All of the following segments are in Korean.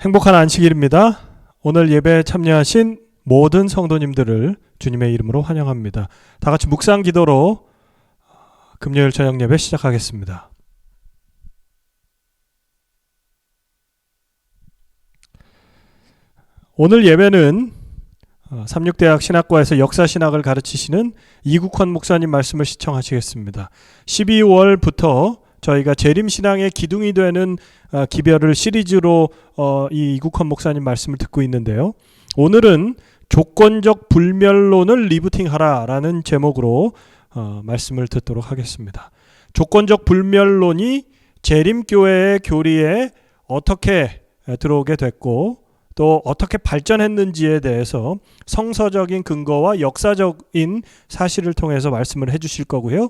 행복한 안식일입니다. 오늘 예배에 참여하신 모든 성도님들을 주님의 이름으로 환영합니다. 다 같이 묵상 기도로 금요일 저녁 예배 시작하겠습니다. 오늘 예배는 삼육대학 신학과에서 역사신학을 가르치시는 이국헌 목사님 말씀을 시청하시겠습니다. 12월부터 저희가 재림신앙의 기둥이 되는 기별을 시리즈로 이 이국헌 목사님 말씀을 듣고 있는데요. 오늘은 조건적 불멸론을 리부팅하라 라는 제목으로 말씀을 듣도록 하겠습니다. 조건적 불멸론이 재림교회의 교리에 어떻게 들어오게 됐고 또 어떻게 발전했는지에 대해서 성서적인 근거와 역사적인 사실을 통해서 말씀을 해주실 거고요.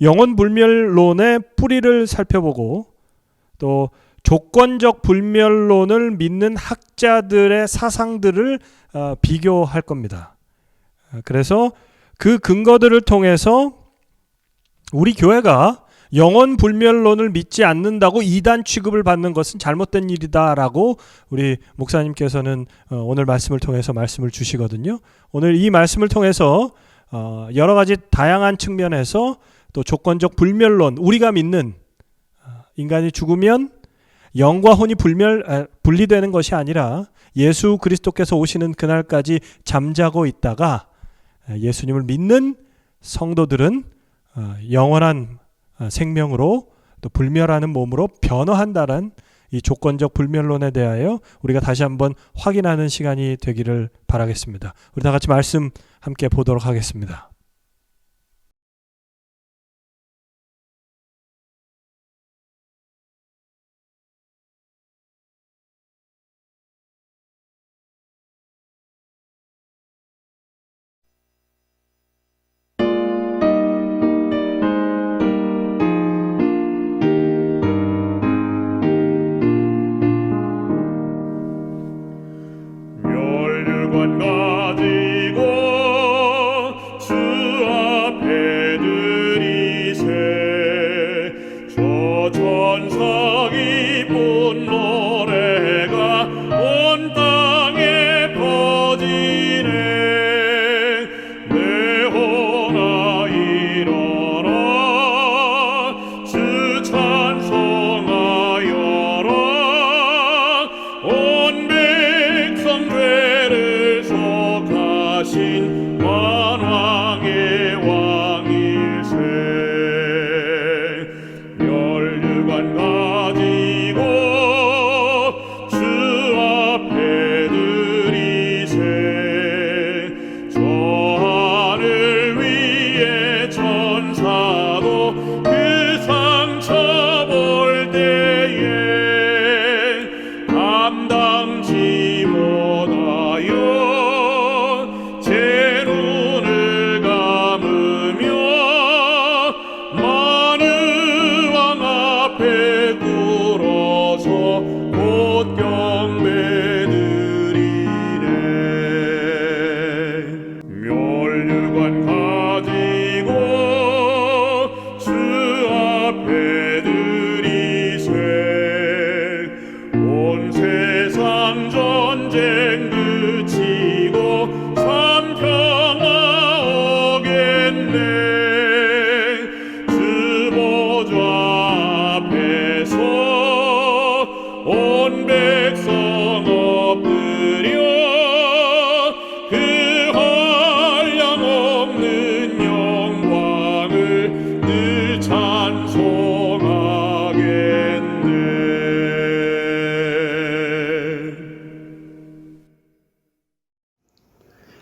영원불멸론의 뿌리를 살펴보고 또 조건적 불멸론을 믿는 학자들의 사상들을 비교할 겁니다. 그래서 그 근거들을 통해서 우리 교회가 영원불멸론을 믿지 않는다고 이단 취급을 받는 것은 잘못된 일이다라고 우리 목사님께서는 오늘 말씀을 통해서 말씀을 주시거든요. 오늘 이 말씀을 통해서 여러 가지 다양한 측면에서 또 조건적 불멸론, 우리가 믿는 인간이 죽으면 영과 혼이 분리되는 것이 아니라 예수 그리스도께서 오시는 그날까지 잠자고 있다가 예수님을 믿는 성도들은 영원한 생명으로 또 불멸하는 몸으로 변화한다는 이 조건적 불멸론에 대하여 우리가 다시 한번 확인하는 시간이 되기를 바라겠습니다. 우리 다 같이 말씀 함께 보도록 하겠습니다.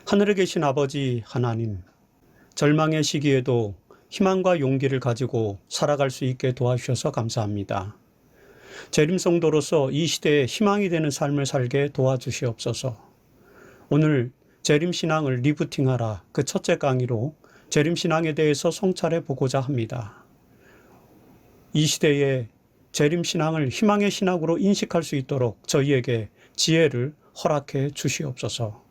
하늘에 계신 아버지 하나님, 절망의 시기에도 희망과 용기를 가지고 살아갈 수 있게 도와주셔서 감사합니다. 재림성도로서 이 시대에 희망이 되는 삶을 살게 도와주시옵소서. 오늘 재림신앙을 리부팅하라 그 첫째 강의로 재림신앙에 대해서 성찰해 보고자 합니다. 이 시대에 재림신앙을 희망의 신학으로 인식할 수 있도록 저희에게 지혜를 허락해 주시옵소서.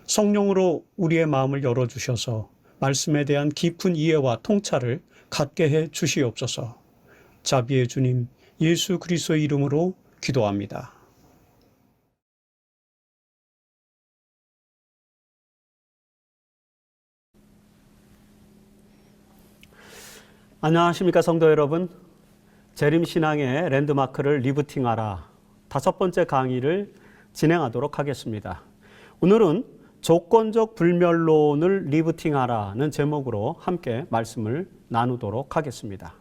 성령으로 우리의 마음을 열어주셔서 말씀에 대한 깊은 이해와 통찰을 갖게 해 주시옵소서. 자비의 주님 예수 그리스도의 이름으로 기도합니다. 안녕하십니까 성도 여러분. 재림신앙의 랜드마크를 리부팅하라 5번째 강의를 진행하도록 하겠습니다. 오늘은 조건적 불멸론을 리부팅하라는 제목으로 함께 말씀을 나누도록 하겠습니다.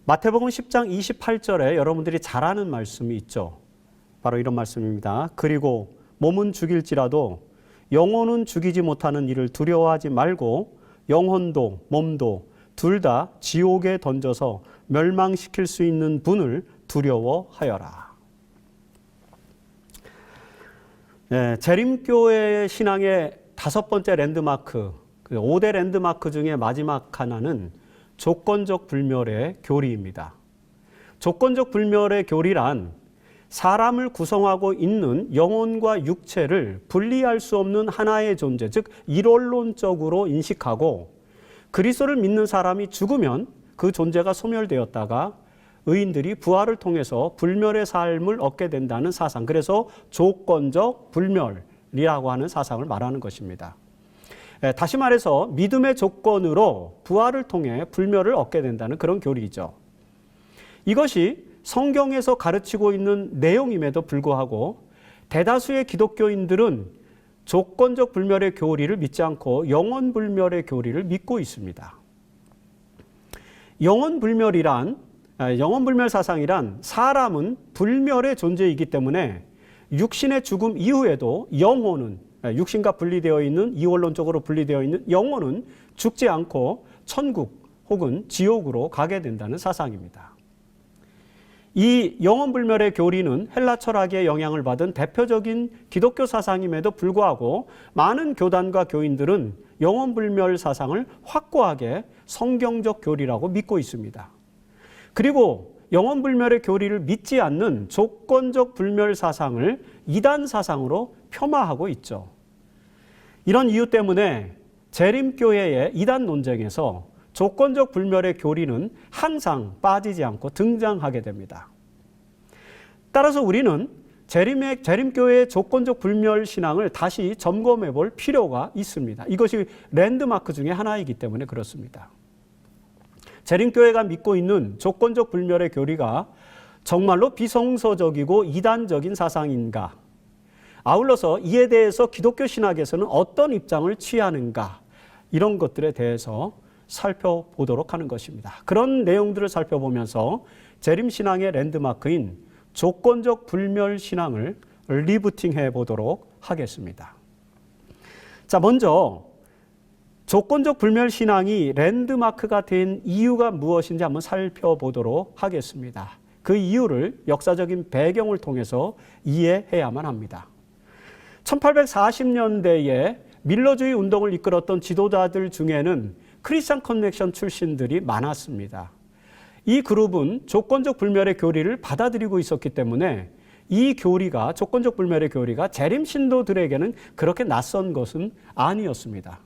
마태복음 10장 28절에 여러분들이 잘 아는 말씀이 있죠. 바로 이런 말씀입니다. 그리고 몸은 죽일지라도 영혼은 죽이지 못하는 일을 두려워하지 말고 영혼도 몸도 둘 다 지옥에 던져서 멸망시킬 수 있는 분을 두려워하여라. 네, 재림교회 신앙의 5번째 랜드마크, 5대 랜드마크 중에 마지막 하나는 조건적 불멸의 교리입니다. 조건적 불멸의 교리란 사람을 구성하고 있는 영혼과 육체를 분리할 수 없는 하나의 존재, 즉 일원론적으로 인식하고 그리스도를 믿는 사람이 죽으면 그 존재가 소멸되었다가 의인들이 부활을 통해서 불멸의 삶을 얻게 된다는 사상, 그래서 조건적 불멸이라고 하는 사상을 말하는 것입니다. 다시 말해서 믿음의 조건으로 부활을 통해 불멸을 얻게 된다는 그런 교리이죠. 이것이 성경에서 가르치고 있는 내용임에도 불구하고 대다수의 기독교인들은 조건적 불멸의 교리를 믿지 않고 영원 불멸의 교리를 믿고 있습니다. 영원 불멸 사상이란 사람은 불멸의 존재이기 때문에 육신의 죽음 이후에도 영혼은, 육신과 분리되어 있는, 이원론적으로 분리되어 있는 영혼은 죽지 않고 천국 혹은 지옥으로 가게 된다는 사상입니다. 이 영원불멸의 교리는 헬라 철학의 영향을 받은 대표적인 기독교 사상임에도 불구하고 많은 교단과 교인들은 영원불멸 사상을 확고하게 성경적 교리라고 믿고 있습니다. 그리고 영원불멸의 교리를 믿지 않는 조건적 불멸 사상을 이단 사상으로 폄하하고 있죠. 이런 이유 때문에 재림교회의 이단 논쟁에서 조건적 불멸의 교리는 항상 빠지지 않고 등장하게 됩니다. 따라서 우리는 재림교회의 조건적 불멸 신앙을 다시 점검해 볼 필요가 있습니다. 이것이 랜드마크 중에 하나이기 때문에 그렇습니다. 재림교회가 믿고 있는 조건적 불멸의 교리가 정말로 비성서적이고 이단적인 사상인가? 아울러서 이에 대해서 기독교 신학에서는 어떤 입장을 취하는가? 이런 것들에 대해서 살펴보도록 하는 것입니다. 그런 내용들을 살펴보면서 재림신앙의 랜드마크인 조건적 불멸 신앙을 리부팅해 보도록 하겠습니다. 자, 먼저 조건적 불멸 신앙이 랜드마크가 된 이유가 무엇인지 한번 살펴보도록 하겠습니다. 그 이유를 역사적인 배경을 통해서 이해해야만 합니다. 1840년대에 밀러주의 운동을 이끌었던 지도자들 중에는 크리스천 커넥션 출신들이 많았습니다. 이 그룹은 조건적 불멸의 교리를 받아들이고 있었기 때문에 이 교리가, 조건적 불멸의 교리가 재림 신도들에게는 그렇게 낯선 것은 아니었습니다.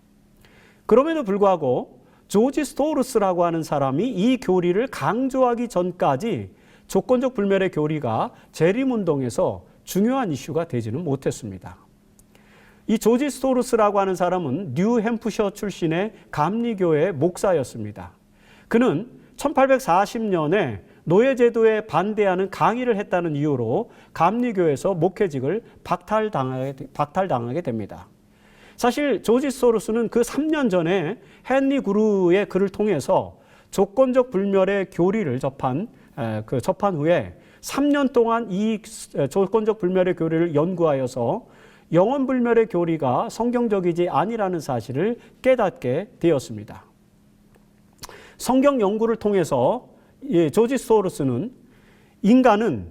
그럼에도 불구하고 조지 스토우루스라고 하는 사람이 이 교리를 강조하기 전까지 조건적 불멸의 교리가 재림 운동에서 중요한 이슈가 되지는 못했습니다. 이 조지 스토우루스라고 하는 사람은 뉴햄프셔 출신의 감리교회 목사였습니다. 그는 1840년에 노예제도에 반대하는 강의를 했다는 이유로 감리교회에서 목회직을 박탈당하게 됩니다. 사실 조지 스토우루스는 그 3년 전에 헨리 구루의 글을 통해서 조건적 불멸의 교리를 접한 후에 3년 동안 이 조건적 불멸의 교리를 연구하여서 영원불멸의 교리가 성경적이지 아니라는 사실을 깨닫게 되었습니다. 성경 연구를 통해서 조지 스토우루스는 인간은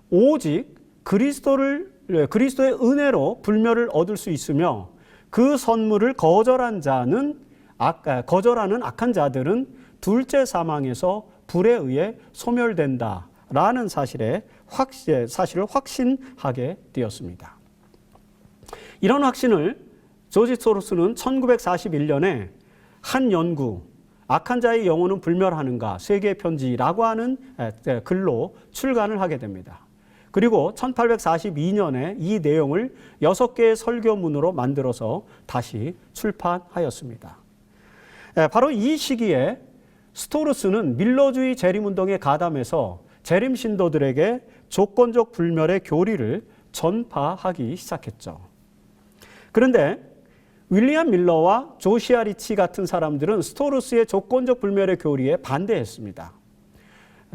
오직 그리스도의 은혜로 불멸을 얻을 수 있으며 그 선물을 거절하는 악한 자들은 둘째 사망에서 불에 의해 소멸된다라는 사실을 확신하게 되었습니다. 이런 확신을 조지 스토우루스는 1941년에 한 연구, 악한 자의 영혼은 불멸하는가, 세계의 편지라고 하는 글로 출간을 하게 됩니다. 그리고 1842년에 이 내용을 6개의 설교문으로 만들어서 다시 출판하였습니다. 바로 이 시기에 스토르스는 밀러주의 재림운동에 가담해서 재림 신도들에게 조건적 불멸의 교리를 전파하기 시작했죠. 그런데 윌리엄 밀러와 조시아 리치 같은 사람들은 스토르스의 조건적 불멸의 교리에 반대했습니다.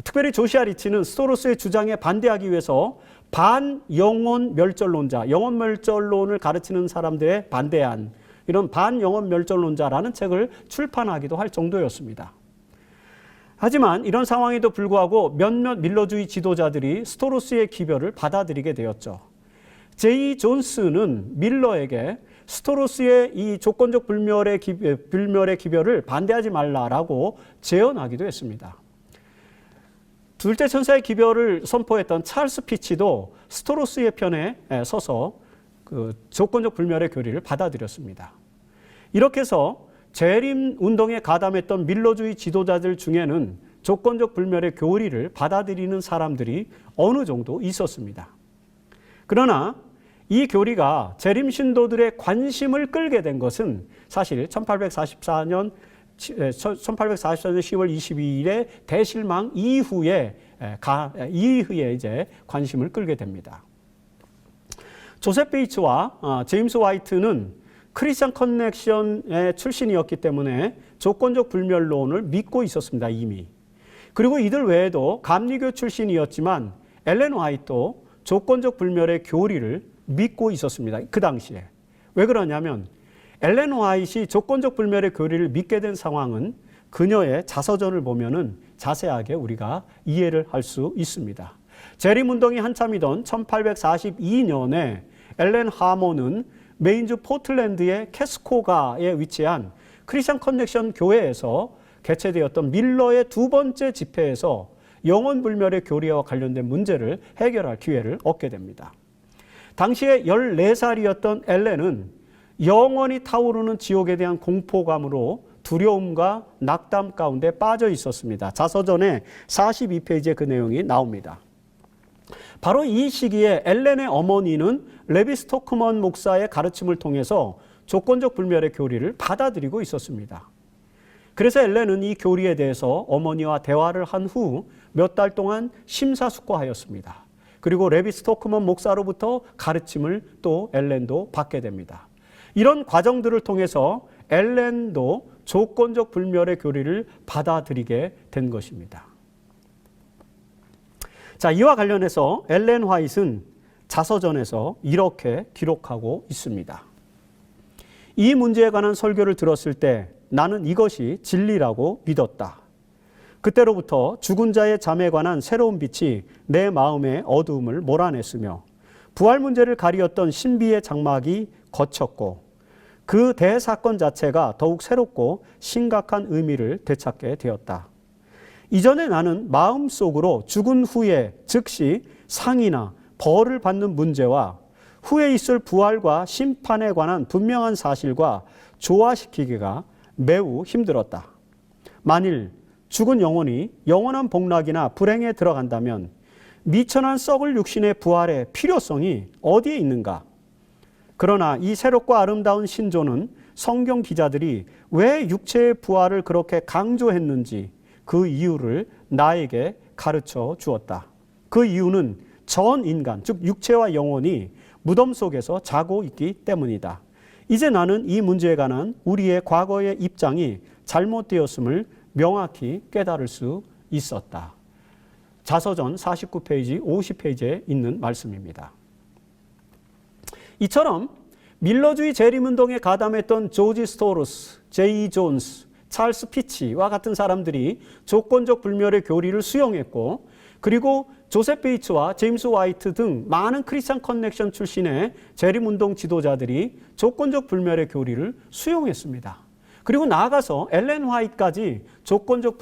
특별히 조시아 리치는 스토르스의 주장에 반대하기 위해서 반영혼 멸절론자, 영혼 멸절론을 가르치는 사람들에 반대한 이런 반영혼 멸절론자라는 책을 출판하기도 할 정도였습니다. 하지만 이런 상황에도 불구하고 몇몇 밀러주의 지도자들이 스토르스의 기별을 받아들이게 되었죠. 제이 존스는 밀러에게 스토르스의 이 조건적 불멸의 기별을 반대하지 말라라고 제언하기도 했습니다. 둘째 천사의 기별을 선포했던 찰스 피치도 스토르스의 편에 서서 그 조건적 불멸의 교리를 받아들였습니다. 이렇게 해서 재림 운동에 가담했던 밀러주의 지도자들 중에는 조건적 불멸의 교리를 받아들이는 사람들이 어느 정도 있었습니다. 그러나 이 교리가 재림 신도들의 관심을 끌게 된 것은 사실 1844년 10월 22일의 대실망 이후에 이제 관심을 끌게 됩니다. 조셉 베이츠와 제임스 화이트는 크리스천 커넥션의 출신이었기 때문에 조건적 불멸론을 믿고 있었습니다, 이미. 그리고 이들 외에도 감리교 출신이었지만 엘렌 화이트도 조건적 불멸의 교리를 믿고 있었습니다, 그 당시에. 왜 그러냐면 엘렌 화이트이 조건적 불멸의 교리를 믿게 된 상황은 그녀의 자서전을 보면은 자세하게 우리가 이해를 할 수 있습니다. 재림운동이 한참이던 1842년에 엘렌 하모는 메인주 포틀랜드의 캐스코가에 위치한 크리스천 커넥션 교회에서 개최되었던 밀러의 두 번째 집회에서 영혼불멸의 교리와 관련된 문제를 해결할 기회를 얻게 됩니다. 당시에 14살이었던 엘렌은 영원히 타오르는 지옥에 대한 공포감으로 두려움과 낙담 가운데 빠져 있었습니다. 자서전에 42페이지에 그 내용이 나옵니다. 바로 이 시기에 엘렌의 어머니는 레비 스토크먼 목사의 가르침을 통해서 조건적 불멸의 교리를 받아들이고 있었습니다. 그래서 엘렌은 이 교리에 대해서 어머니와 대화를 한 후 몇 달 동안 심사숙고하였습니다. 그리고 레비 스토크먼 목사로부터 가르침을 또 엘렌도 받게 됩니다. 이런 과정들을 통해서 엘렌도 조건적 불멸의 교리를 받아들이게 된 것입니다. 자, 이와 관련해서 엘렌 화이트는 자서전에서 이렇게 기록하고 있습니다. 이 문제에 관한 설교를 들었을 때 나는 이것이 진리라고 믿었다. 그때로부터 죽은 자의 잠에 관한 새로운 빛이 내 마음의 어두움을 몰아냈으며 부활 문제를 가리었던 신비의 장막이 걷혔고 그 대사건 자체가 더욱 새롭고 심각한 의미를 되찾게 되었다. 이전에 나는 마음속으로 죽은 후에 즉시 상이나 벌을 받는 문제와 후에 있을 부활과 심판에 관한 분명한 사실과 조화시키기가 매우 힘들었다. 만일 죽은 영혼이 영원한 복락이나 불행에 들어간다면 미천한 썩을 육신의 부활의 필요성이 어디에 있는가? 그러나 이 새롭고 아름다운 신조는 성경 기자들이 왜 육체의 부활을 그렇게 강조했는지 그 이유를 나에게 가르쳐 주었다. 그 이유는 전 인간, 즉 육체와 영혼이 무덤 속에서 자고 있기 때문이다. 이제 나는 이 문제에 관한 우리의 과거의 입장이 잘못되었음을 명확히 깨달을 수 있었다. 자서전 49페이지, 50페이지에 있는 말씀입니다. 이처럼 밀러주의 재림운동에 가담했던 조지 스토르스, 제이 존스, 찰스 피치와 같은 사람들이 조건적 불멸의 교리를 수용했고 그리고 조셉 베이츠와 제임스 화이트 등 많은 크리스천 커넥션 출신의 재림운동 지도자들이 조건적 불멸의 교리를 수용했습니다. 그리고 나아가서 엘렌 화이트까지 조건적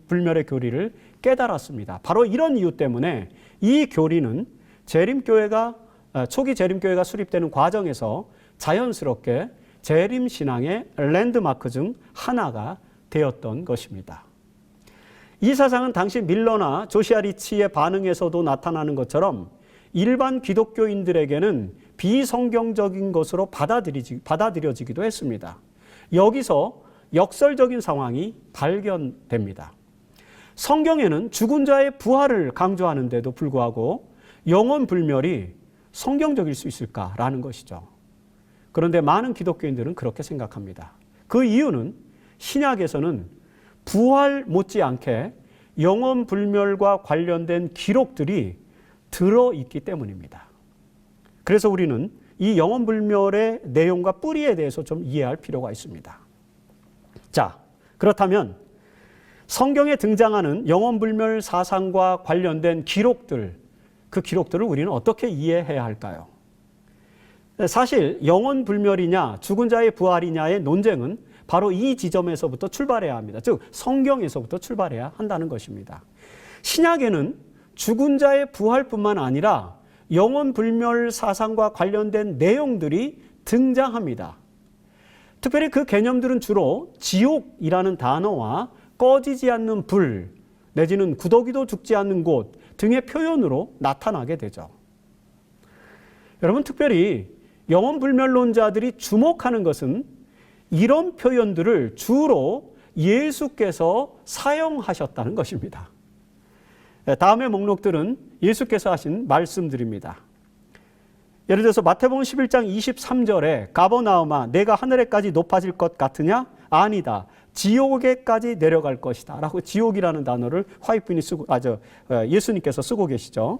불멸의 교리를 깨달았습니다. 바로 이런 이유 때문에 이 교리는 초기 재림교회가 수립되는 과정에서 자연스럽게 재림신앙의 랜드마크 중 하나가 되었던 것입니다. 이 사상은 당시 밀러나 조시아 리치의 반응에서도 나타나는 것처럼 일반 기독교인들에게는 비성경적인 것으로 받아들여지기도 했습니다. 여기서 역설적인 상황이 발견됩니다. 성경에는 죽은 자의 부활을 강조하는데도 불구하고 영혼불멸이 성경적일 수 있을까라는 것이죠. 그런데 많은 기독교인들은 그렇게 생각합니다. 그 이유는 신약에서는 부활 못지않게 영혼불멸과 관련된 기록들이 들어있기 때문입니다. 그래서 우리는 이 영혼불멸의 내용과 뿌리에 대해서 좀 이해할 필요가 있습니다. 자, 그렇다면 성경에 등장하는 영혼불멸 사상과 관련된 기록들, 그 기록들을 우리는 어떻게 이해해야 할까요? 사실 영혼불멸이냐 죽은 자의 부활이냐의 논쟁은 바로 이 지점에서부터 출발해야 합니다. 즉 성경에서부터 출발해야 한다는 것입니다. 신약에는 죽은 자의 부활뿐만 아니라 영혼불멸 사상과 관련된 내용들이 등장합니다. 특별히 그 개념들은 주로 지옥이라는 단어와 꺼지지 않는 불 내지는 구더기도 죽지 않는 곳 등의 표현으로 나타나게 되죠. 여러분, 특별히 영혼불멸론자들이 주목하는 것은 이런 표현들을 주로 예수께서 사용하셨다는 것입니다. 다음의 목록들은 예수께서 하신 말씀들입니다. 예를 들어서 마태복음 11장 23절에 가버나움아 내가 하늘에까지 높아질 것 같으냐? 아니다. 지옥에까지 내려갈 것이다. 라고 지옥이라는 단어를 화이트분이 예수님께서 쓰고 계시죠.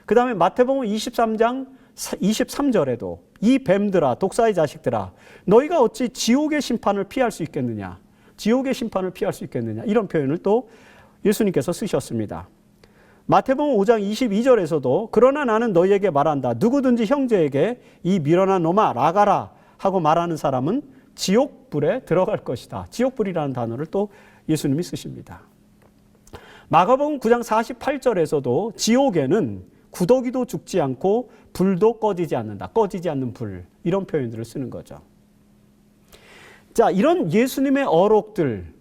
그 다음에 마태복음 23장 23절에도 이 뱀들아 독사의 자식들아 너희가 어찌 지옥의 심판을 피할 수 있겠느냐. 지옥의 심판을 피할 수 있겠느냐. 이런 표현을 또 예수님께서 쓰셨습니다. 마태복음 5장 22절에서도 그러나 나는 너희에게 말한다. 누구든지 형제에게 이 미련한 놈아 나가라 하고 말하는 사람은 지옥불에 들어갈 것이다. 지옥불이라는 단어를 또 예수님이 쓰십니다. 마가복음 9장 48절에서도 지옥에는 구더기도 죽지 않고 불도 꺼지지 않는다. 꺼지지 않는 불. 이런 표현들을 쓰는 거죠. 자, 이런 예수님의 어록들,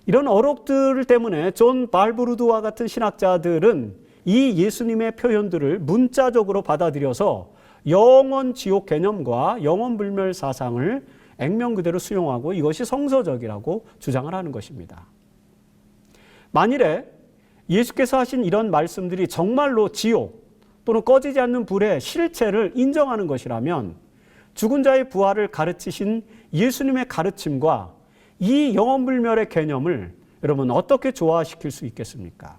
이런 어록들 때문에 존 발브루드와 같은 신학자들은 이 예수님의 표현들을 문자적으로 받아들여서 영원 지옥 개념과 영원 불멸 사상을 액면 그대로 수용하고 이것이 성서적이라고 주장을 하는 것입니다. 만일에 예수께서 하신 이런 말씀들이 정말로 지옥 또는 꺼지지 않는 불의 실체를 인정하는 것이라면 죽은 자의 부활을 가르치신 예수님의 가르침과 이 영혼불멸의 개념을 여러분 어떻게 조화시킬 수 있겠습니까?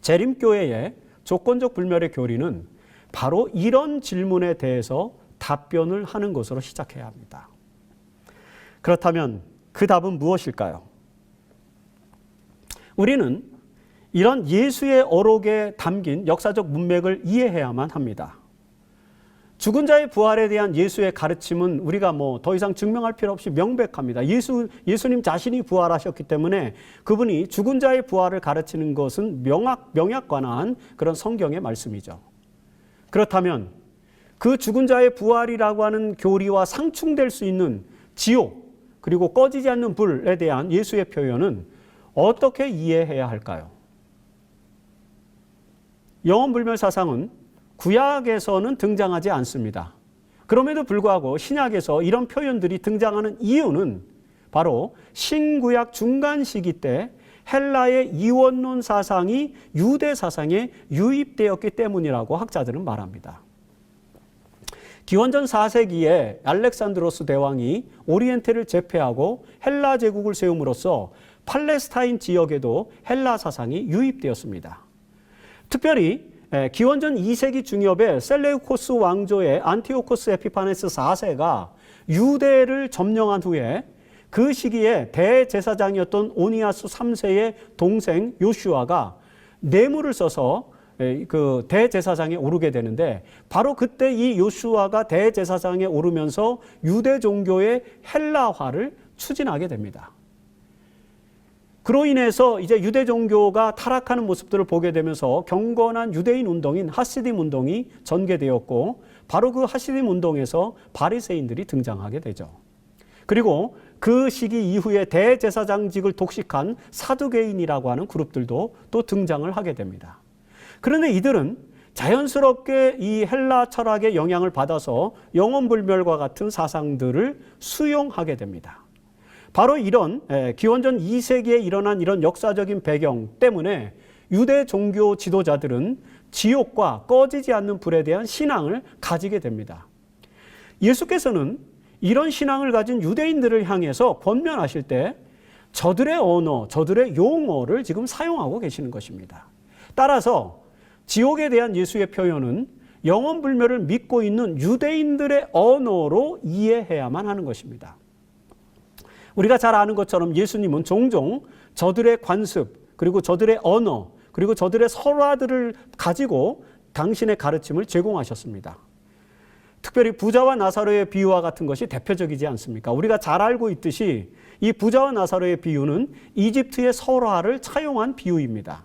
재림교회의 조건적 불멸의 교리는 바로 이런 질문에 대해서 답변을 하는 것으로 시작해야 합니다. 그렇다면 그 답은 무엇일까요? 우리는 이런 예수의 어록에 담긴 역사적 문맥을 이해해야만 합니다. 죽은 자의 부활에 대한 예수의 가르침은 우리가 더 이상 증명할 필요 없이 명백합니다. 예수님 자신이 부활하셨기 때문에 그분이 죽은 자의 부활을 가르치는 것은 명약관한 그런 성경의 말씀이죠. 그렇다면 그 죽은 자의 부활이라고 하는 교리와 상충될 수 있는 지옥 그리고 꺼지지 않는 불에 대한 예수의 표현은 어떻게 이해해야 할까요? 영혼불멸 사상은 구약에서는 등장하지 않습니다. 그럼에도 불구하고 신약에서 이런 표현들이 등장하는 이유는 바로 신구약 중간 시기 때 헬라의 이원론 사상이 유대 사상에 유입되었기 때문이라고 학자들은 말합니다. 기원전 4세기에 알렉산드로스 대왕이 오리엔테를 제패하고 헬라 제국을 세움으로써 팔레스타인 지역에도 헬라 사상이 유입되었습니다. 특별히 기원전 2세기 중엽에 셀레우코스 왕조의 안티오코스 에피파네스 4세가 유대를 점령한 후에 그 시기에 대제사장이었던 오니아스 3세의 동생 요슈아가 뇌물을 써서 그 대제사장에 오르게 되는데 바로 그때 이 요슈아가 대제사장에 오르면서 유대 종교의 헬라화를 추진하게 됩니다. 그로 인해서 이제 유대 종교가 타락하는 모습들을 보게 되면서 경건한 유대인 운동인 하시딤 운동이 전개되었고 바로 그 하시딤 운동에서 바리새인들이 등장하게 되죠. 그리고 그 시기 이후에 대제사장직을 독식한 사두개인이라고 하는 그룹들도 또 등장을 하게 됩니다. 그런데 이들은 자연스럽게 이 헬라 철학의 영향을 받아서 영혼불멸과 같은 사상들을 수용하게 됩니다. 바로 이런 기원전 2세기에 일어난 이런 역사적인 배경 때문에 유대 종교 지도자들은 지옥과 꺼지지 않는 불에 대한 신앙을 가지게 됩니다. 예수께서는 이런 신앙을 가진 유대인들을 향해서 권면하실 때 저들의 언어, 저들의 용어를 지금 사용하고 계시는 것입니다. 따라서 지옥에 대한 예수의 표현은 영원불멸을 믿고 있는 유대인들의 언어로 이해해야만 하는 것입니다. 우리가 잘 아는 것처럼 예수님은 종종 저들의 관습, 그리고 저들의 언어, 그리고 저들의 설화들을 가지고 당신의 가르침을 제공하셨습니다. 특별히 부자와 나사로의 비유와 같은 것이 대표적이지 않습니까? 우리가 잘 알고 있듯이 이 부자와 나사로의 비유는 이집트의 설화를 차용한 비유입니다.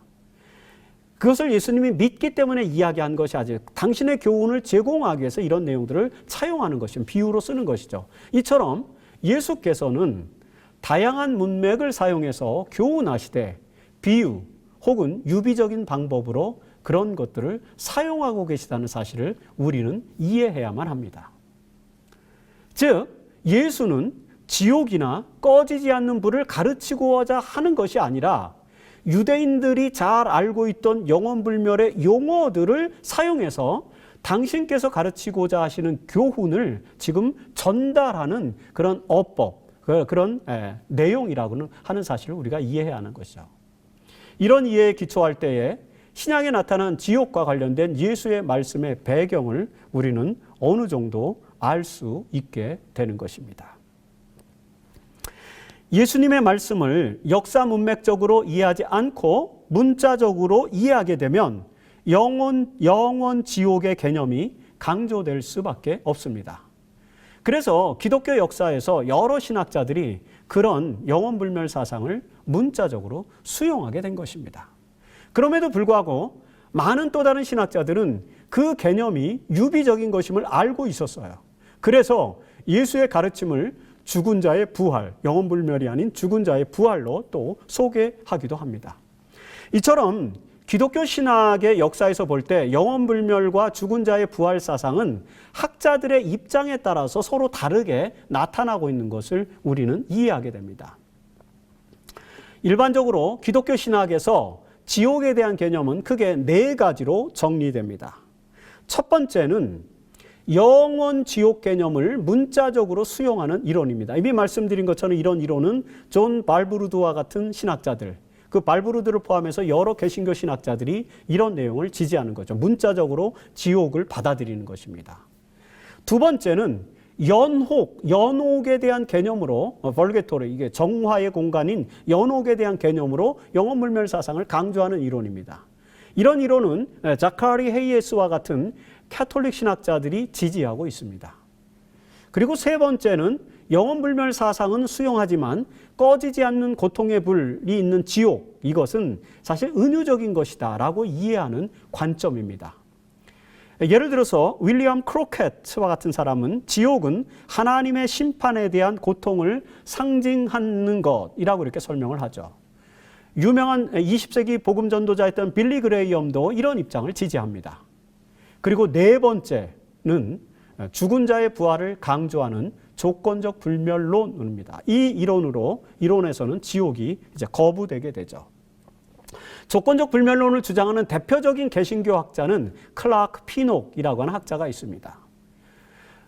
그것을 예수님이 믿기 때문에 이야기한 것이 아직 당신의 교훈을 제공하기 위해서 이런 내용들을 차용하는 것입니다. 비유로 쓰는 것이죠. 이처럼 예수께서는 다양한 문맥을 사용해서 교훈하시되 비유 혹은 유비적인 방법으로 그런 것들을 사용하고 계시다는 사실을 우리는 이해해야만 합니다. 즉, 예수는 지옥이나 꺼지지 않는 불을 가르치고자 하는 것이 아니라 유대인들이 잘 알고 있던 영원불멸의 용어들을 사용해서 당신께서 가르치고자 하시는 교훈을 지금 전달하는 그런 어법, 그런 내용이라고는 하는 사실을 우리가 이해해야 하는 것이죠. 이런 이해에 기초할 때에 신약에 나타난 지옥과 관련된 예수의 말씀의 배경을 우리는 어느 정도 알 수 있게 되는 것입니다. 예수님의 말씀을 역사 문맥적으로 이해하지 않고 문자적으로 이해하게 되면 영원 지옥의 개념이 강조될 수밖에 없습니다. 그래서 기독교 역사에서 여러 신학자들이 그런 영원불멸 사상을 문자적으로 수용하게 된 것입니다. 그럼에도 불구하고 많은 또 다른 신학자들은 그 개념이 유비적인 것임을 알고 있었어요. 그래서 예수의 가르침을 죽은 자의 부활, 영원불멸이 아닌 죽은 자의 부활로 또 소개하기도 합니다. 이처럼 기독교 신학의 역사에서 볼 때 영원불멸과 죽은 자의 부활 사상은 학자들의 입장에 따라서 서로 다르게 나타나고 있는 것을 우리는 이해하게 됩니다. 일반적으로 기독교 신학에서 지옥에 대한 개념은 크게 4가지로 정리됩니다. 첫 번째는 영원 지옥 개념을 문자적으로 수용하는 이론입니다. 이미 말씀드린 것처럼 이런 이론은 존 발브루드와 같은 신학자들, 그 발브루드를 포함해서 여러 개신교 신학자들이 이런 내용을 지지하는 거죠. 문자적으로 지옥을 받아들이는 것입니다. 두 번째는 연옥에 대한 개념으로 벌게토리, 이게 정화의 공간인 연옥에 대한 개념으로 영원불멸 사상을 강조하는 이론입니다. 이런 이론은 자카리 헤이에스와 같은 캐톨릭 신학자들이 지지하고 있습니다. 그리고 세 번째는 영원불멸 사상은 수용하지만 꺼지지 않는 고통의 불이 있는 지옥, 이것은 사실 은유적인 것이다 라고 이해하는 관점입니다. 예를 들어서 윌리엄 크로켓과 같은 사람은 지옥은 하나님의 심판에 대한 고통을 상징하는 것이라고 이렇게 설명을 하죠. 유명한 20세기 복음 전도자였던 빌리 그레이엄도 이런 입장을 지지합니다. 그리고 네 번째는 죽은 자의 부활을 강조하는 조건적 불멸론입니다. 이 이론에서는 지옥이 이제 거부되게 되죠. 조건적 불멸론을 주장하는 대표적인 개신교 학자는 클라크 피녹이라고 하는 학자가 있습니다.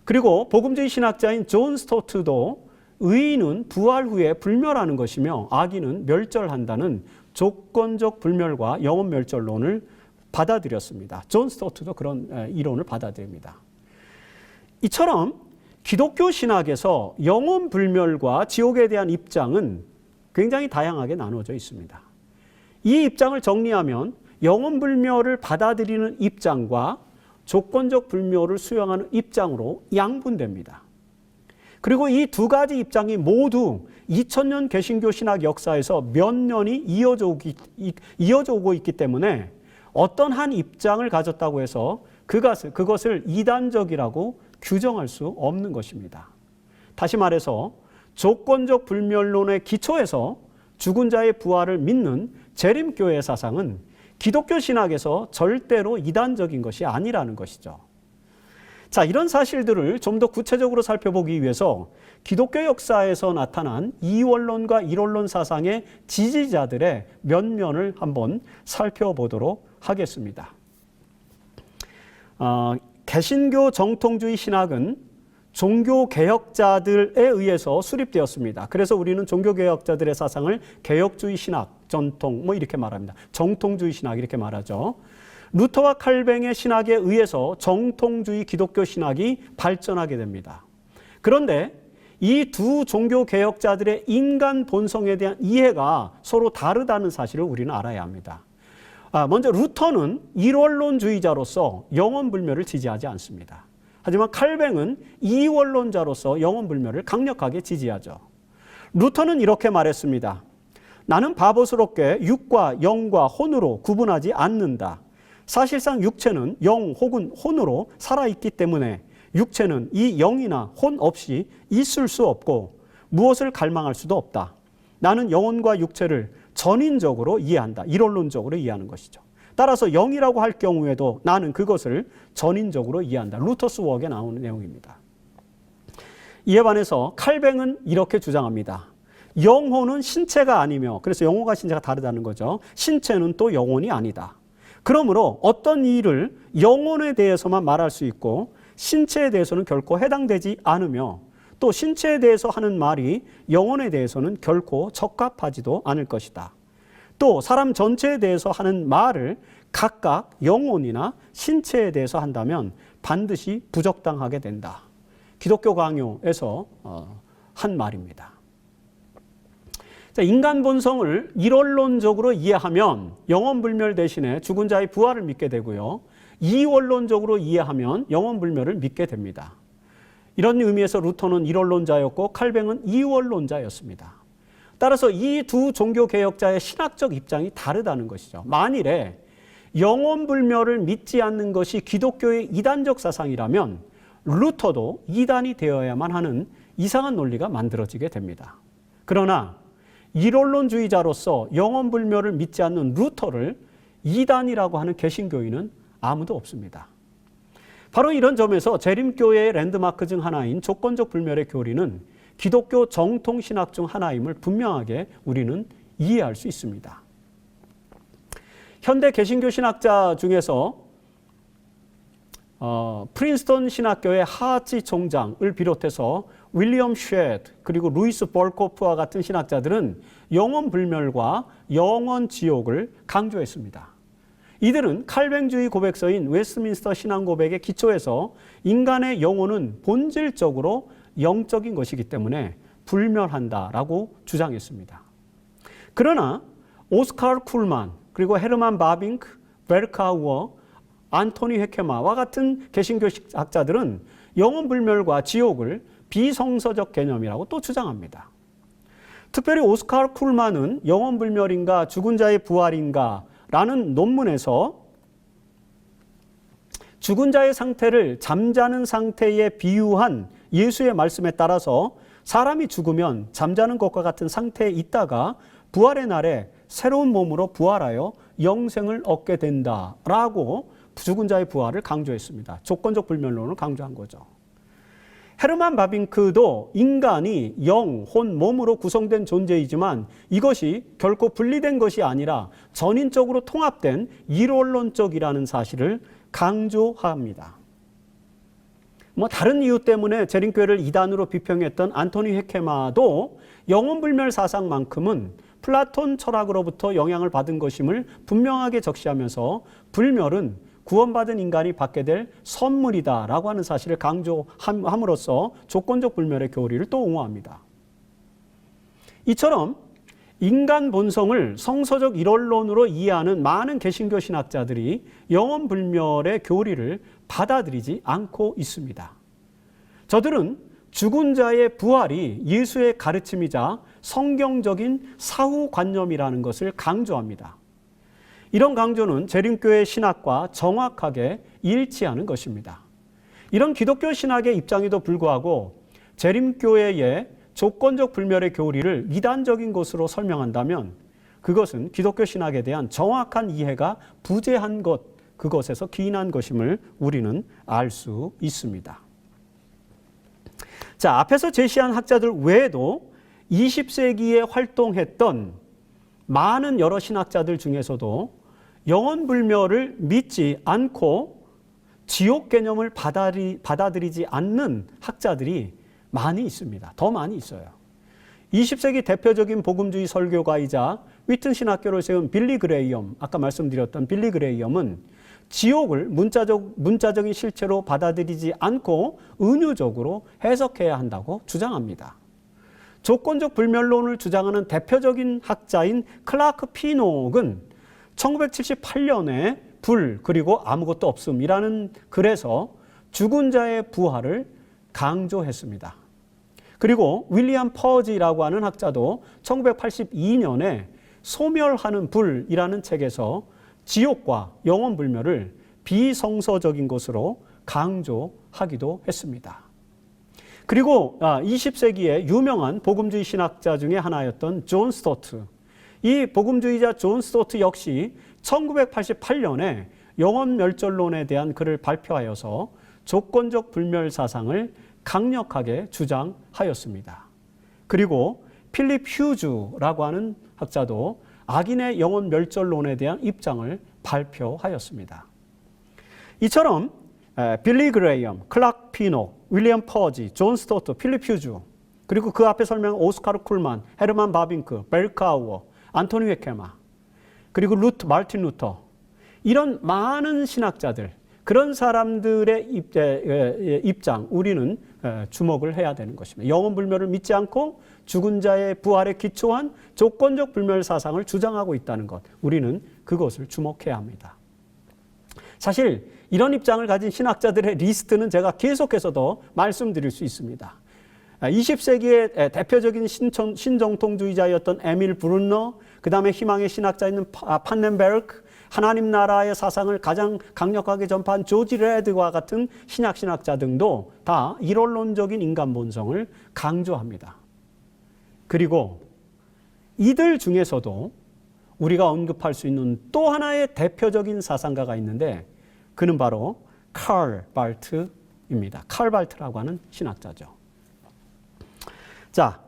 그리고 복음주의 신학자인 존 스토트도 의인은 부활 후에 불멸하는 것이며 악인은 멸절한다는 조건적 불멸과 영원 멸절론을 받아들였습니다. 존 스토트도 그런 이론을 받아들입니다. 이처럼 기독교 신학에서 영원 불멸과 지옥에 대한 입장은 굉장히 다양하게 나눠져 있습니다. 이 입장을 정리하면 영원 불멸을 받아들이는 입장과 조건적 불멸을 수용하는 입장으로 양분됩니다. 그리고 이 두 가지 입장이 모두 2000년 개신교 신학 역사에서 몇 년이 이어져 오고 있기 때문에 어떤 한 입장을 가졌다고 해서 그것을 이단적이라고 규정할 수 없는 것입니다. 다시 말해서 조건적 불멸론의 기초에서 죽은 자의 부활을 믿는 재림교회 사상은 기독교 신학에서 절대로 이단적인 것이 아니라는 것이죠. 자, 이런 사실들을 좀 더 구체적으로 살펴보기 위해서 기독교 역사에서 나타난 이원론과 일원론 사상의 지지자들의 면면을 한번 살펴보도록 하겠습니다. 개신교 정통주의 신학은 종교개혁자들에 의해서 수립되었습니다. 그래서 우리는 종교개혁자들의 사상을 개혁주의 신학, 전통 이렇게 말합니다. 정통주의 신학 이렇게 말하죠. 루터와 칼뱅의 신학에 의해서 정통주의 기독교 신학이 발전하게 됩니다. 그런데 이 두 종교개혁자들의 인간 본성에 대한 이해가 서로 다르다는 사실을 우리는 알아야 합니다. 먼저 루터는 일원론주의자로서 영원불멸을 지지하지 않습니다. 하지만 칼뱅은 이원론자로서 영원불멸을 강력하게 지지하죠. 루터는 이렇게 말했습니다. 나는 바보스럽게 육과 영과 혼으로 구분하지 않는다. 사실상 육체는 영 혹은 혼으로 살아있기 때문에 육체는 이 영이나 혼 없이 있을 수 없고 무엇을 갈망할 수도 없다. 나는 영혼과 육체를 전인적으로 이해한다. 일원론적으로 이해하는 것이죠. 따라서 영이라고 할 경우에도 나는 그것을 전인적으로 이해한다. 루터스 웍에 나오는 내용입니다. 이에 반해서 칼뱅은 이렇게 주장합니다. 영혼은 신체가 아니며, 그래서 영혼과 신체가 다르다는 거죠. 신체는 또 영혼이 아니다. 그러므로 어떤 일을 영혼에 대해서만 말할 수 있고 신체에 대해서는 결코 해당되지 않으며, 또 신체에 대해서 하는 말이 영혼에 대해서는 결코 적합하지도 않을 것이다. 또 사람 전체에 대해서 하는 말을 각각 영혼이나 신체에 대해서 한다면 반드시 부적당하게 된다. 기독교 강요에서 한 말입니다. 자, 인간 본성을 일원론적으로 이해하면 영원불멸 대신에 죽은 자의 부활을 믿게 되고요. 이원론적으로 이해하면 영원불멸을 믿게 됩니다. 이런 의미에서 루터는 일원론자였고 칼뱅은 이원론자였습니다. 따라서 이 두 종교개혁자의 신학적 입장이 다르다는 것이죠. 만일에 영원불멸을 믿지 않는 것이 기독교의 이단적 사상이라면 루터도 이단이 되어야만 하는 이상한 논리가 만들어지게 됩니다. 그러나 일원론주의자로서 영원불멸을 믿지 않는 루터를 이단이라고 하는 개신교인은 아무도 없습니다. 바로 이런 점에서 재림교회의 랜드마크 중 하나인 조건적 불멸의 교리는 기독교 정통신학 중 하나임을 분명하게 우리는 이해할 수 있습니다. 현대 개신교 신학자 중에서 프린스턴 신학교의 하치 총장을 비롯해서 윌리엄 쉐드 그리고 루이스 벌코프와 같은 신학자들은 영원불멸과 영원지옥을 강조했습니다. 이들은 칼뱅주의 고백서인 웨스트민스터 신앙고백의 기초에서 인간의 영혼은 본질적으로 영적인 것이기 때문에 불멸한다라고 주장했습니다. 그러나 오스카르 쿨만 그리고 헤르만 바빙크, 베르카우어, 안토니 헤케마와 같은 개신교 학자들은 영원불멸과 지옥을 비성서적 개념이라고 또 주장합니다. 특별히 오스카르 쿨만은 영원불멸인가 죽은 자의 부활인가 라는 논문에서 죽은 자의 상태를 잠자는 상태에 비유한 예수의 말씀에 따라서 사람이 죽으면 잠자는 것과 같은 상태에 있다가 부활의 날에 새로운 몸으로 부활하여 영생을 얻게 된다라고 죽은 자의 부활을 강조했습니다. 조건적 불멸론을 강조한 거죠. 헤르만 바빙크도 인간이 영, 혼, 몸으로 구성된 존재이지만 이것이 결코 분리된 것이 아니라 전인적으로 통합된 일원론적이라는 사실을 강조합니다. 다른 이유 때문에 재림교회를 이단으로 비평했던 안토니 헤케마도 영원불멸 사상만큼은 플라톤 철학으로부터 영향을 받은 것임을 분명하게 적시하면서 불멸은 구원받은 인간이 받게 될 선물이다라고 하는 사실을 강조함으로써 조건적 불멸의 교리를 또 옹호합니다. 이처럼 인간 본성을 성서적 일원론으로 이해하는 많은 개신교 신학자들이 영원불멸의 교리를 받아들이지 않고 있습니다. 저들은 죽은 자의 부활이 예수의 가르침이자 성경적인 사후관념이라는 것을 강조합니다. 이런 강조는 재림교회 신학과 정확하게 일치하는 것입니다. 이런 기독교 신학의 입장에도 불구하고 재림교회의 조건적 불멸의 교리를 이단적인 것으로 설명한다면 그것은 기독교 신학에 대한 정확한 이해가 부재한 것 그것에서 기인한 것임을 우리는 알 수 있습니다. 자, 앞에서 제시한 학자들 외에도 20세기에 활동했던 많은 여러 신학자들 중에서도 영원불멸을 믿지 않고 지옥 개념을 받아들이지 않는 학자들이 많이 있습니다. 더 많이 있어요. 20세기 대표적인 복음주의 설교가이자 위튼 신학교를 세운 빌리 그레이엄, 아까 말씀드렸던 빌리 그레이엄은 지옥을 문자적인 실체로 받아들이지 않고 은유적으로 해석해야 한다고 주장합니다. 조건적 불멸론을 주장하는 대표적인 학자인 클라크 피녹은 1978년에 불 그리고 아무것도 없음이라는 글에서 죽은 자의 부활을 강조했습니다. 그리고 윌리엄 퍼지라고 하는 학자도 1982년에 소멸하는 불이라는 책에서 지옥과 영원불멸을 비성서적인 것으로 강조하기도 했습니다. 그리고 20세기의 유명한 복음주의 신학자 중에 하나였던 존 스토트. 이 복음주의자 존 스토트 역시 1988년에 영원멸절론에 대한 글을 발표하여서 조건적 불멸 사상을 강력하게 주장하였습니다. 그리고 필립 휴즈라고 하는 학자도 악인의 영원멸절론에 대한 입장을 발표하였습니다. 이처럼 빌리 그레이엄, 클락 피녹, 윌리엄 퍼지, 존 스토트, 필립 휴즈, 그리고 그 앞에 설명한 오스카르 쿨만, 헤르만 바빙크, 벨카우어, 안토니 웨케마, 그리고 마르틴 루터, 이런 많은 신학자들, 그런 사람들의 입장, 우리는 주목을 해야 되는 것입니다. 영원불멸을 믿지 않고 죽은 자의 부활에 기초한 조건적 불멸 사상을 주장하고 있다는 것, 우리는 그것을 주목해야 합니다. 사실 이런 입장을 가진 신학자들의 리스트는 제가 계속해서 더 말씀드릴 수 있습니다. 20세기의 대표적인 신정통주의자였던 에밀 브룬너, 그 다음에 희망의 신학자인 판넨베르크, 하나님 나라의 사상을 가장 강력하게 전파한 조지 레드와 같은 신약신학자 등도 다 이론론적인 인간 본성을 강조합니다. 그리고 이들 중에서도 우리가 언급할 수 있는 또 하나의 대표적인 사상가가 있는데 그는 바로 칼 발트입니다. 칼 발트라고 하는 신학자죠. 자,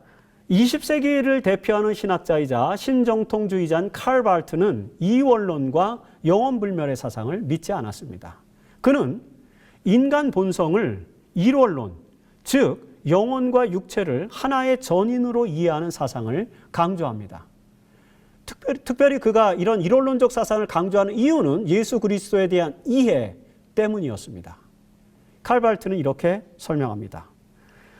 20세기를 대표하는 신학자이자 신정통주의자인 칼 발트는 이원론과 영원불멸의 사상을 믿지 않았습니다. 그는 인간 본성을 이원론, 즉 영혼과 육체를 하나의 전인으로 이해하는 사상을 강조합니다. 특별히 그가 이런 이론론적 사상을 강조하는 이유는 예수 그리스도에 대한 이해 때문이었습니다. 칼 발트는 이렇게 설명합니다.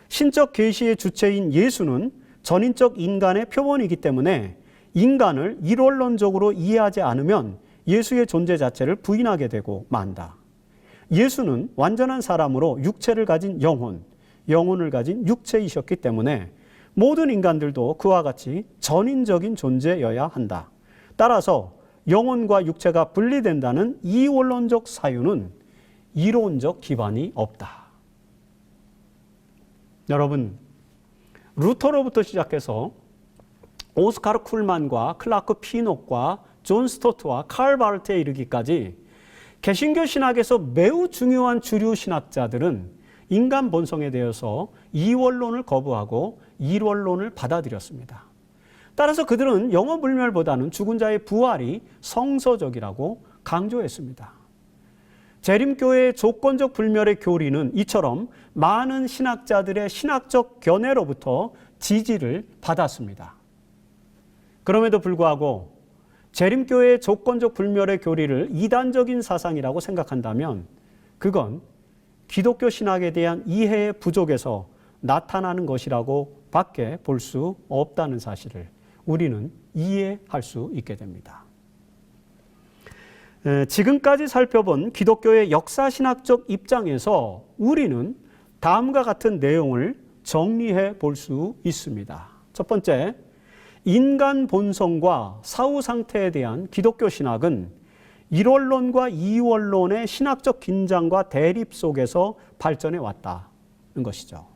신적 계시의 주체인 예수는 전인적 인간의 표본이기 때문에 인간을 이론론적으로 이해하지 않으면 예수의 존재 자체를 부인하게 되고 만다. 예수는 완전한 사람으로 육체를 가진 영혼, 영혼을 가진 육체이셨기 때문에 모든 인간들도 그와 같이 전인적인 존재여야 한다. 따라서 영혼과 육체가 분리된다는 이원론적 사유는 이론적 기반이 없다. 여러분, 루터로부터 시작해서 오스카르 쿨만과 클라크 피녹과 존 스토트와 칼 바르트에 이르기까지 개신교 신학에서 매우 중요한 주류 신학자들은 인간 본성에 대해서 이원론을 거부하고 일원론을 받아들였습니다. 따라서 그들은 영원불멸보다는 죽은 자의 부활이 성서적이라고 강조했습니다. 재림교회의 조건적 불멸의 교리는 이처럼 많은 신학자들의 신학적 견해로부터 지지를 받았습니다. 그럼에도 불구하고 재림교회의 조건적 불멸의 교리를 이단적인 사상이라고 생각한다면 그건 기독교 신학에 대한 이해의 부족에서 나타나는 것이라고 밖에 볼 수 없다는 사실을 우리는 이해할 수 있게 됩니다. 지금까지 살펴본 기독교의 역사신학적 입장에서 우리는 다음과 같은 내용을 정리해 볼 수 있습니다. 첫 번째, 인간 본성과 사후 상태에 대한 기독교 신학은 일원론과 이원론의 신학적 긴장과 대립 속에서 발전해 왔다는 것이죠.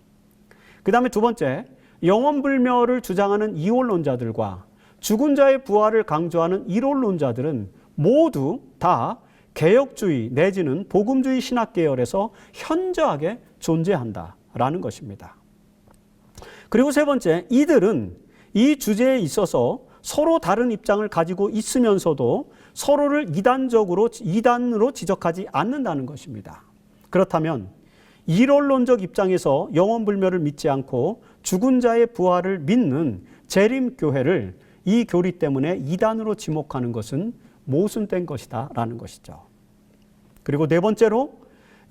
그 다음에 두 번째, 영원불멸을 주장하는 이원론자들과 죽은 자의 부활을 강조하는 이론론자들은 모두 다 개혁주의 내지는 복음주의 신학 계열에서 현저하게 존재한다라는 것입니다. 그리고 세 번째, 이들은 이 주제에 있어서 서로 다른 입장을 가지고 있으면서도 서로를 이단으로 지적하지 않는다는 것입니다. 그렇다면 이론론적 입장에서 영원불멸을 믿지 않고 죽은 자의 부활을 믿는 재림교회를 이 교리 때문에 이단으로 지목하는 것은 모순된 것이다 라는 것이죠. 그리고 네 번째로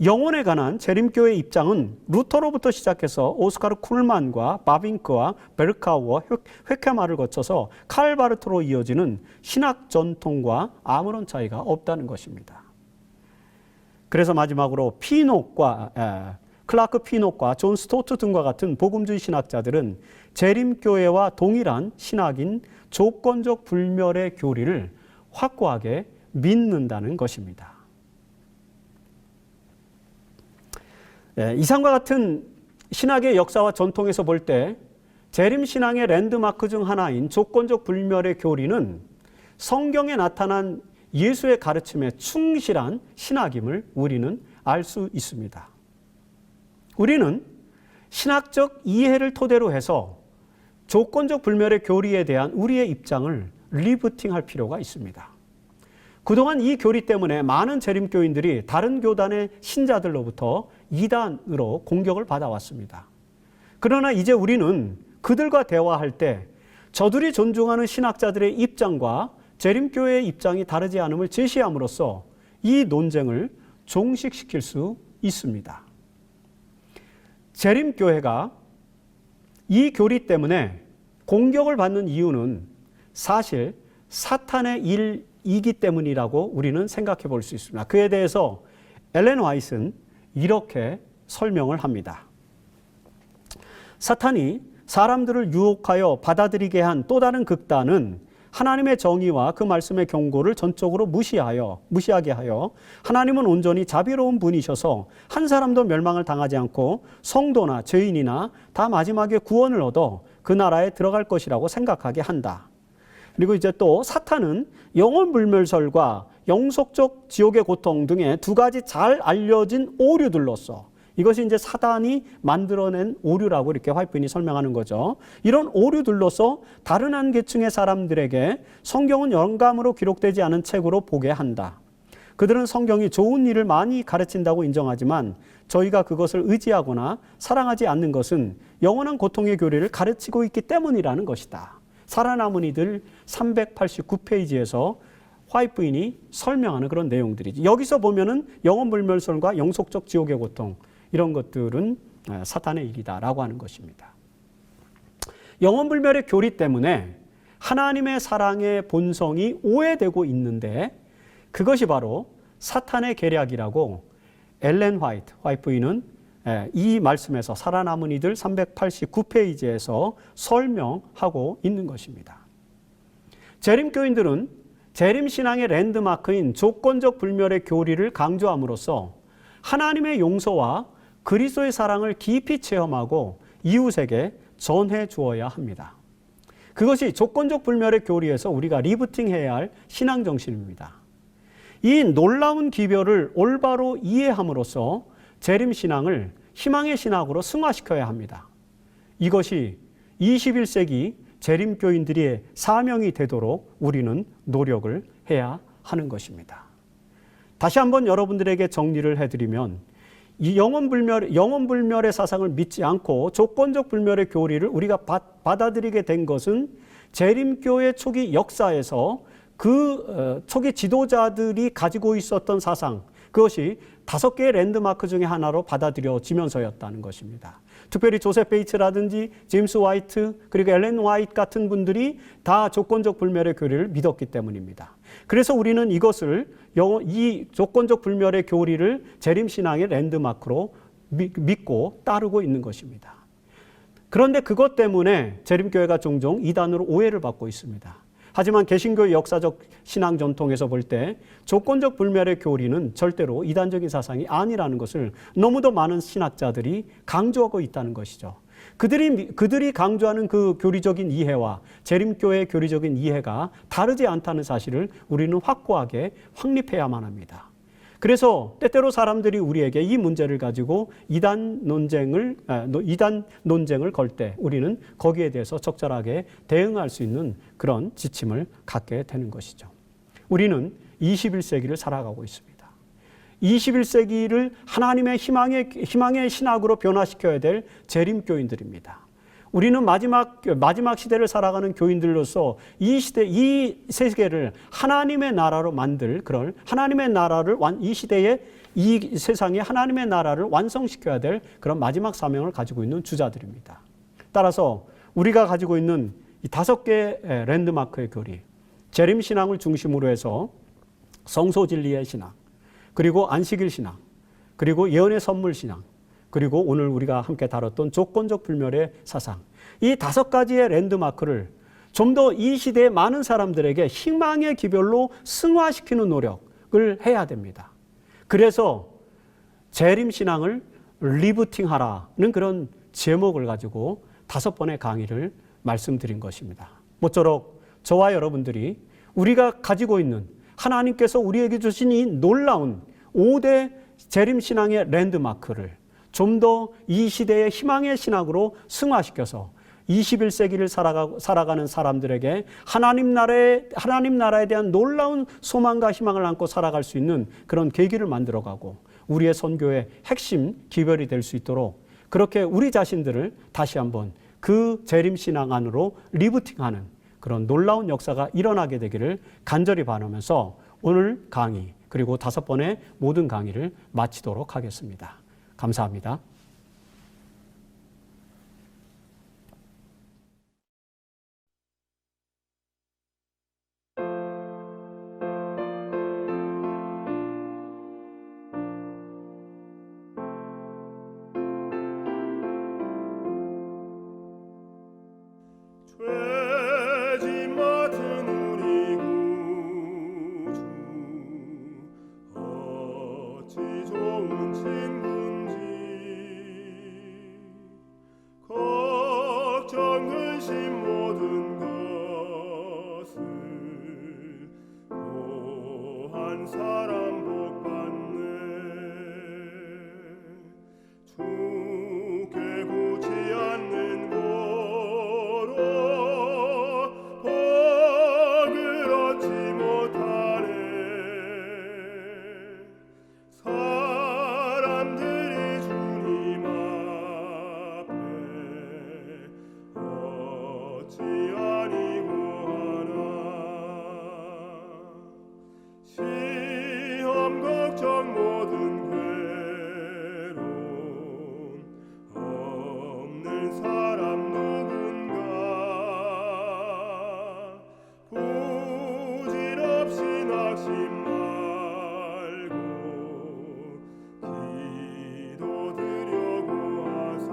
영혼에 관한 재림교회의 입장은 루터로부터 시작해서 오스카르 쿨만과 바빙크와 베르카우어, 회케마를 거쳐서 칼바르트로 이어지는 신학 전통과 아무런 차이가 없다는 것입니다. 그래서 마지막으로 클라크 피녹과 존 스토트 등과 같은 복음주의 신학자들은 재림교회와 동일한 신학인 조건적 불멸의 교리를 확고하게 믿는다는 것입니다. 이상과 같은 신학의 역사와 전통에서 볼 때 재림신앙의 랜드마크 중 하나인 조건적 불멸의 교리는 성경에 나타난 예수의 가르침에 충실한 신학임을 우리는 알 수 있습니다. 우리는 신학적 이해를 토대로 해서 조건적 불멸의 교리에 대한 우리의 입장을 리부팅할 필요가 있습니다. 그동안 이 교리 때문에 많은 재림교인들이 다른 교단의 신자들로부터 이단으로 공격을 받아왔습니다. 그러나 이제 우리는 그들과 대화할 때 저들이 존중하는 신학자들의 입장과 재림교회의 입장이 다르지 않음을 제시함으로써 이 논쟁을 종식시킬 수 있습니다. 재림교회가 이 교리 때문에 공격을 받는 이유는 사실 사탄의 일이기 때문이라고 우리는 생각해 볼 수 있습니다. 그에 대해서 엘렌 화이트는 이렇게 설명을 합니다. 사탄이 사람들을 유혹하여 받아들이게 한 또 다른 극단은 하나님의 정의와 그 말씀의 경고를 전적으로 무시하게 하여 하나님은 온전히 자비로운 분이셔서 한 사람도 멸망을 당하지 않고 성도나 죄인이나 다 마지막에 구원을 얻어 그 나라에 들어갈 것이라고 생각하게 한다. 그리고 이제 또 사탄은 영혼불멸설과 영속적 지옥의 고통 등의 두 가지 잘 알려진 오류들로서 이것이 이제 사단이 만들어낸 오류라고 이렇게 화이트인이 설명하는 거죠. 이런 오류들로서 다른 한 계층의 사람들에게 성경은 영감으로 기록되지 않은 책으로 보게 한다. 그들은 성경이 좋은 일을 많이 가르친다고 인정하지만 저희가 그것을 의지하거나 사랑하지 않는 것은 영원한 고통의 교리를 가르치고 있기 때문이라는 것이다. 살아남은 이들 389페이지에서 화이트인이 설명하는 그런 내용들이지. 여기서 보면은 영혼불멸설과 영속적 지옥의 고통 이런 것들은 사탄의 일이다라고 하는 것입니다. 영혼불멸의 교리 때문에 하나님의 사랑의 본성이 오해되고 있는데 그것이 바로 사탄의 계략이라고 엘렌 화이트인은 이 말씀에서 살아남은 이들 389페이지에서 설명하고 있는 것입니다. 재림교인들은 재림신앙의 랜드마크인 조건적 불멸의 교리를 강조함으로써 하나님의 용서와 그리스도의 사랑을 깊이 체험하고 이웃에게 전해 주어야 합니다. 그것이 조건적 불멸의 교리에서 우리가 리부팅해야 할 신앙 정신입니다. 이 놀라운 기별을 올바로 이해함으로써 재림신앙을 희망의 신학으로 승화시켜야 합니다. 이것이 21세기 재림교인들의 사명이 되도록 우리는 노력을 해야 하는 것입니다. 다시 한번 여러분들에게 정리를 해드리면 이 영혼불멸의 사상을 믿지 않고 조건적 불멸의 교리를 우리가 받아들이게 된 것은 재림교회 초기 역사에서 그 초기 지도자들이 가지고 있었던 사상, 그것이 5개의 랜드마크 중에 하나로 받아들여지면서였다는 것입니다. 특별히 조셉 베이츠라든지 제임스 화이트 그리고 엘렌 화이트 같은 분들이 다 조건적 불멸의 교리를 믿었기 때문입니다. 그래서 우리는 이것을 이 조건적 불멸의 교리를 재림신앙의 랜드마크로 믿고 따르고 있는 것입니다. 그런데 그것 때문에 재림교회가 종종 이단으로 오해를 받고 있습니다. 하지만 개신교의 역사적 신앙 전통에서 볼 때 조건적 불멸의 교리는 절대로 이단적인 사상이 아니라는 것을 너무도 많은 신학자들이 강조하고 있다는 것이죠. 그들이 강조하는 그 교리적인 이해와 재림교회의 교리적인 이해가 다르지 않다는 사실을 우리는 확고하게 확립해야만 합니다. 그래서 때때로 사람들이 우리에게 이 문제를 가지고 이단 논쟁을 걸 때 우리는 거기에 대해서 적절하게 대응할 수 있는 그런 지침을 갖게 되는 것이죠. 우리는 21세기를 살아가고 있습니다. 21세기를 하나님의 희망의 신학으로 변화시켜야 될 재림교인들입니다. 우리는 마지막 시대를 살아가는 교인들로서 이 세계를 하나님의 나라로 만들 그런 하나님의 나라를 이 시대에 이 세상에 하나님의 나라를 완성시켜야 될 그런 마지막 사명을 가지고 있는 주자들입니다. 따라서 우리가 가지고 있는 이 5개의 랜드마크의 교리, 재림 신앙을 중심으로 해서 성소 진리의 신앙, 그리고 안식일 신앙, 그리고 예언의 선물 신앙, 그리고 오늘 우리가 함께 다뤘던 조건적 불멸의 사상, 이 5가지의 랜드마크를 좀 더 이 시대의 많은 사람들에게 희망의 기별로 승화시키는 노력을 해야 됩니다. 그래서 재림신앙을 리부팅하라는 그런 제목을 가지고 5번의 강의를 말씀드린 것입니다. 모쪼록 저와 여러분들이 우리가 가지고 있는 하나님께서 우리에게 주신 이 놀라운 5대 재림신앙의 랜드마크를 좀 더 이 시대의 희망의 신학으로 승화시켜서 21세기를 살아가는 사람들에게 하나님 나라에 대한 놀라운 소망과 희망을 안고 살아갈 수 있는 그런 계기를 만들어가고 우리의 선교의 핵심 기별이 될 수 있도록 그렇게 우리 자신들을 다시 한번 그 재림신앙 안으로 리부팅하는 그런 놀라운 역사가 일어나게 되기를 간절히 바라면서 오늘 강의 그리고 5번의 모든 강의를 마치도록 하겠습니다. 감사합니다. 죄짐 맡은 우리 구주 어찌 좋은 친구인지 걱정 근심 모든 것을 고한 사람 복 받네 주께 굳지 않는 복을 얻지 못하네 사람들이 주님 앞에 어찌 아니고 하나 시험 걱정 모든 괴로움 없는 사람 누군가 부질없이 낙심 말고 기도드려고 하세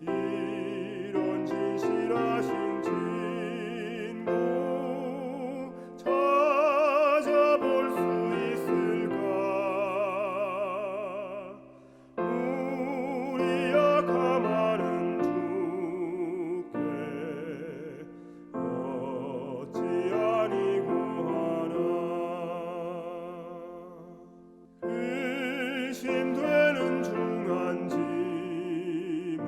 이런 진실하신 친구 찾아볼 수 있을까 우리 약함하는 주께 어찌 아니고 하나 의심되는 중한 짐을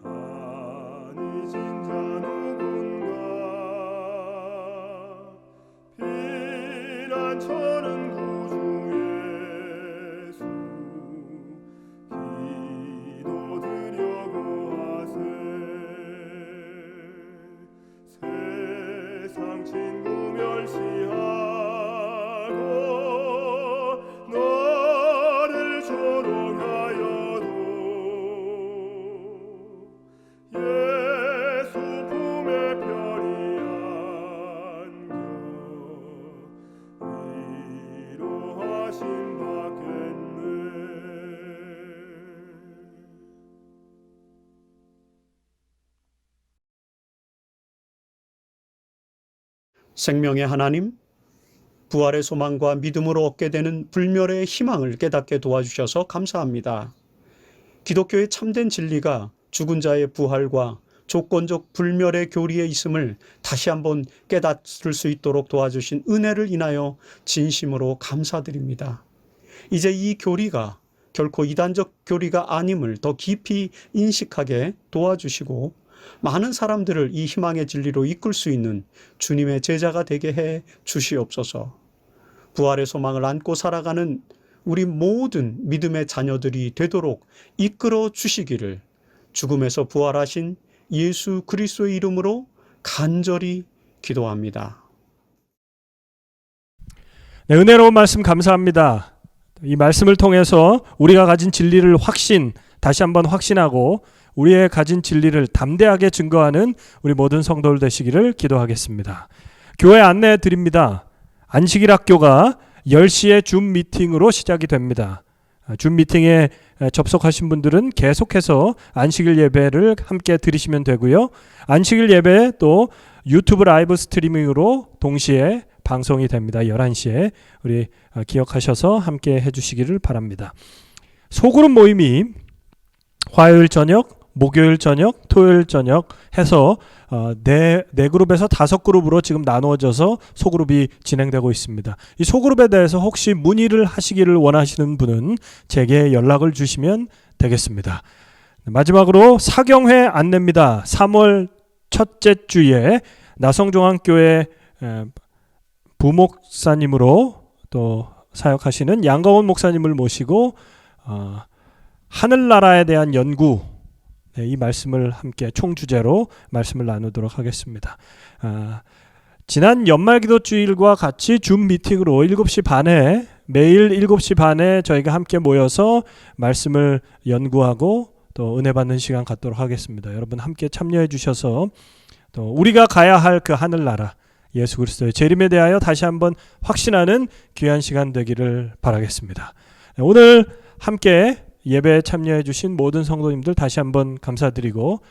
아니 진자 누군가 피난처는 구주 예수 기도드려고 하세 세상 친구 멸시하고 너를 조롱하여도 예수 품에 편히 안겨 위로하심 받겠네 생명의 하나님, 부활의 소망과 믿음으로 얻게 되는 불멸의 희망을 깨닫게 도와주셔서 감사합니다. 기독교의 참된 진리가 죽은 자의 부활과 조건적 불멸의 교리에 있음을 다시 한번 깨닫을 수 있도록 도와주신 은혜를 인하여 진심으로 감사드립니다. 이제 이 교리가 결코 이단적 교리가 아님을 더 깊이 인식하게 도와주시고 많은 사람들을 이 희망의 진리로 이끌 수 있는 주님의 제자가 되게 해 주시옵소서. 부활의 소망을 안고 살아가는 우리 모든 믿음의 자녀들이 되도록 이끌어 주시기를 죽음에서 부활하신 예수 그리스도의 이름으로 간절히 기도합니다. 네, 은혜로운 말씀 감사합니다. 이 말씀을 통해서 우리가 가진 진리를 다시 한번 확신하고 우리의 가진 진리를 담대하게 증거하는 우리 모든 성도들 되시기를 기도하겠습니다. 교회 안내해 드립니다. 안식일 학교가 10시에 줌 미팅으로 시작이 됩니다. 줌 미팅에 접속하신 분들은 계속해서 안식일 예배를 함께 드리시면 되고요. 안식일 예배 또 유튜브 라이브 스트리밍으로 동시에 방송이 됩니다. 11시에 우리 기억하셔서 함께 해주시기를 바랍니다. 소그룹 모임이 화요일 저녁, 목요일 저녁, 토요일 저녁 해서 네 그룹에서 5그룹으로 지금 나누어져서 소그룹이 진행되고 있습니다. 이 소그룹에 대해서 혹시 문의를 하시기를 원하시는 분은 제게 연락을 주시면 되겠습니다. 마지막으로 사경회 안내입니다. 3월 첫째 주에 나성중앙교회 부목사님으로 또 사역하시는 양가원 목사님을 모시고 하늘나라에 대한 연구, 이 말씀을 함께 총주제로 말씀을 나누도록 하겠습니다. 지난 연말기도주일과 같이 줌 미팅으로 7시 반에 매일 7시 반에 저희가 함께 모여서 말씀을 연구하고 또 은혜 받는 시간 갖도록 하겠습니다. 여러분 함께 참여해 주셔서 또 우리가 가야 할 그 하늘나라 예수 그리스도의 재림에 대하여 다시 한번 확신하는 귀한 시간 되기를 바라겠습니다. 오늘 함께 예배에 참여해 주신 모든 성도님들 다시 한번 감사드리고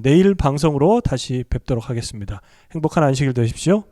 내일 방송으로 다시 뵙도록 하겠습니다. 행복한 안식일 되십시오.